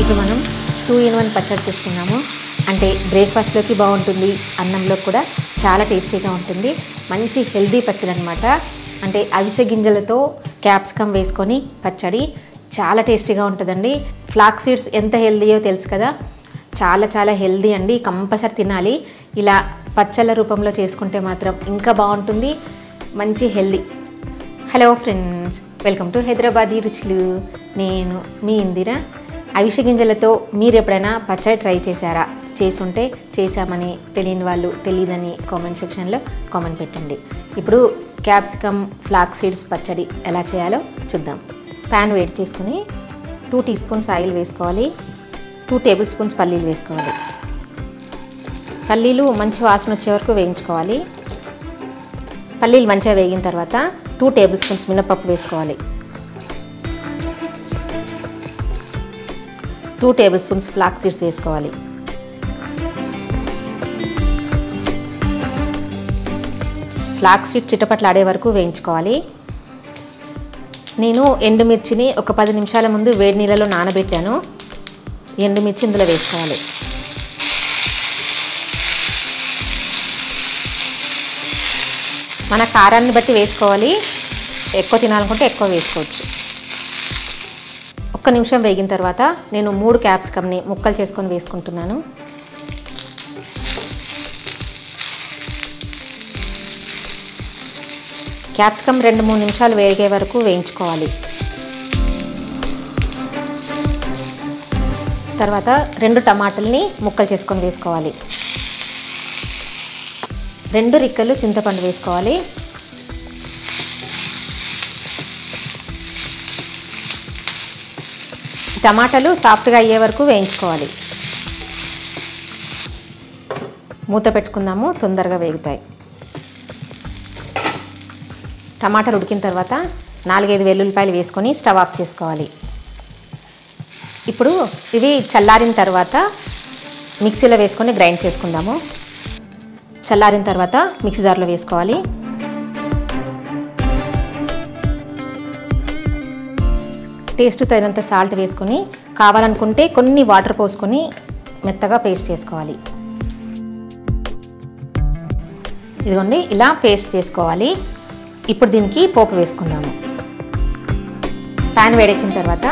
ఇప్పుడు మనం 2-in-1 పచ్చడి చేసుకున్నాము. అంటే బ్రేక్ఫాస్ట్లోకి బాగుంటుంది, అన్నంలో కూడా చాలా టేస్టీగా ఉంటుంది. మంచి హెల్దీ పచ్చడి అనమాట. అంటే అవిసె గింజలతో క్యాప్సికమ్ వేసుకొని పచ్చడి చాలా టేస్టీగా ఉంటుందండి. ఫ్లాక్స్ సీడ్స్ ఎంత హెల్దీయో తెలుసు కదా, చాలా చాలా హెల్దీ అండి. కంపల్సరీ తినాలి. ఇలా పచ్చళ్ళ రూపంలో చేసుకుంటే మాత్రం ఇంకా బాగుంటుంది, మంచి healthy. Hello friends, welcome to Hyderabadi రుచులు. నేను మీ ఇందిర. అవిసె గింజలతో మీరు ఎప్పుడైనా పచ్చడి ట్రై చేశారా? చేసుంటే చేశామని, తెలియని వాళ్ళు తెలియదని కామెంట్ సెక్షన్లో కామెంట్ పెట్టండి. ఇప్పుడు క్యాప్సికమ్ ఫ్లాక్స్ సీడ్స్ పచ్చడి ఎలా చేయాలో చూద్దాం. ప్యాన్ వేడి చేసుకుని 2 టీ స్పూన్స్ ఆయిల్ వేసుకోవాలి. 2 టేబుల్ స్పూన్స్ పల్లీలు వేసుకోవాలి. పల్లీలు మంచి వాసన వచ్చే వరకు వేయించుకోవాలి. పల్లీలు మంచిగా వేగిన తర్వాత 2 టేబుల్ స్పూన్స్ మినపప్పు వేసుకోవాలి. 2 టేబుల్ స్పూన్స్ ఫ్లాక్స్ సీడ్స్ వేసుకోవాలి. ఫ్లాక్స్ సీడ్స్ చిటపట్లాడే వరకు వేయించుకోవాలి. నేను ఎండుమిర్చిని ఒక 10 నిమిషాల ముందు వేడి నీళ్ళలో నానబెట్టాను. ఎండుమిర్చి ఇందులో వేసుకోవాలి. మన కారాన్ని బట్టి వేసుకోవాలి. ఎక్కువ తినాలనుకుంటే ఎక్కువ వేసుకోవచ్చు. 1 నిమిషం వేగిన తర్వాత నేను 3 క్యాప్సికమ్ని ముక్కలు చేసుకొని వేసుకుంటున్నాను. క్యాప్సికమ్ 2-3 నిమిషాలు వేగే వరకు వేయించుకోవాలి. తర్వాత 2 టమాటాలని ముక్కలు చేసుకొని వేసుకోవాలి. 2 రిక్కలు చింతపండు వేసుకోవాలి. టమాటాలు సాఫ్ట్గా అయ్యే వరకు వేయించుకోవాలి. మూత పెట్టుకుందాము, తొందరగా వేగుతాయి. టమాటాలు ఉడికిన తర్వాత 4-5 వెల్లుల్లిపాయలు వేసుకొని స్టవ్ ఆఫ్ చేసుకోవాలి. ఇప్పుడు ఇవి చల్లారిన తర్వాత మిక్సీలో వేసుకొని గ్రైండ్ చేసుకుందాము. చల్లారిన తర్వాత మిక్సీ జార్లో వేసుకోవాలి. టేస్ట్ తగినంత సాల్ట్ వేసుకొని, కావాలనుకుంటే కొన్ని వాటర్ పోసుకొని మెత్తగా పేస్ట్ చేసుకోవాలి. ఇదిగోండి, ఇలా పేస్ట్ చేసుకోవాలి. ఇప్పుడు దీనికి పోపు వేసుకుందాము. ప్యాన్ వేడెక్కిన తర్వాత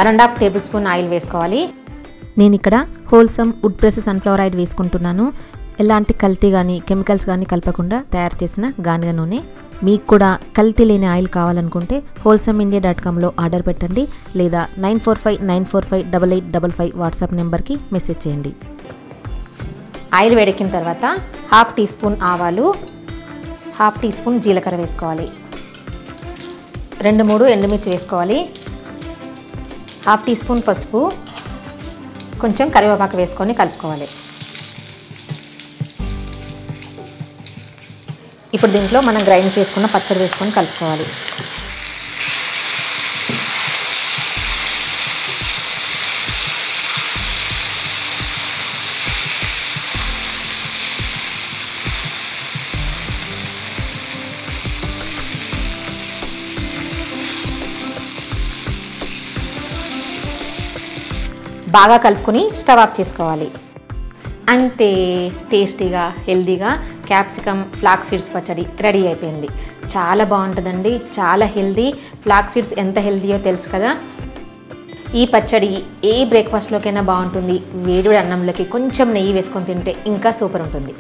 1.5 టేబుల్ స్పూన్ ఆయిల్ వేసుకోవాలి. నేను ఇక్కడ wholesome wood press sunflower oil వేసుకుంటున్నాను. ఎలాంటి కల్తీ కానీ కెమికల్స్ కానీ కలపకుండా తయారు చేసిన గానుగ నూనె. మీకు కూడా కల్తీ లేని ఆయిల్ కావాలనుకుంటే wholesameindia.comలో ఆర్డర్ పెట్టండి, లేదా 9459458855 వాట్సాప్ నెంబర్కి మెసేజ్ చేయండి. ఆయిల్ వేడెక్కిన తర్వాత 1/2 టీ స్పూన్ ఆవాలు, 1/2 టీ స్పూన్ జీలకర్ర వేసుకోవాలి. 2-3 ఎండుమిర్చి వేసుకోవాలి. 1/2 టీ స్పూన్ పసుపు, కొంచెం కరివేపాకు వేసుకొని కలుపుకోవాలి. ఇప్పుడు దీంట్లో మనం గ్రైండ్ చేసుకున్న పచ్చడి వేసుకొని కలుపుకోవాలి. బాగా కలుపుకొని స్టవ్ ఆఫ్ చేసుకోవాలి. అంతే, టేస్టీగా హెల్దీగా క్యాప్సికమ్ ఫ్లాక్స్ సీడ్స్ పచ్చడి రెడీ అయిపోయింది. చాలా బాగుంటుందండి, చాలా హెల్దీ. ఫ్లాక్స్ సీడ్స్ ఎంత హెల్దీయో తెలుసు కదా. ఈ పచ్చడి ఏ బ్రేక్ఫాస్ట్లోకైనా బాగుంటుంది. వేడి అన్నంలోకి కొంచెం నెయ్యి వేసుకొని తింటే ఇంకా సూపర్ ఉంటుంది.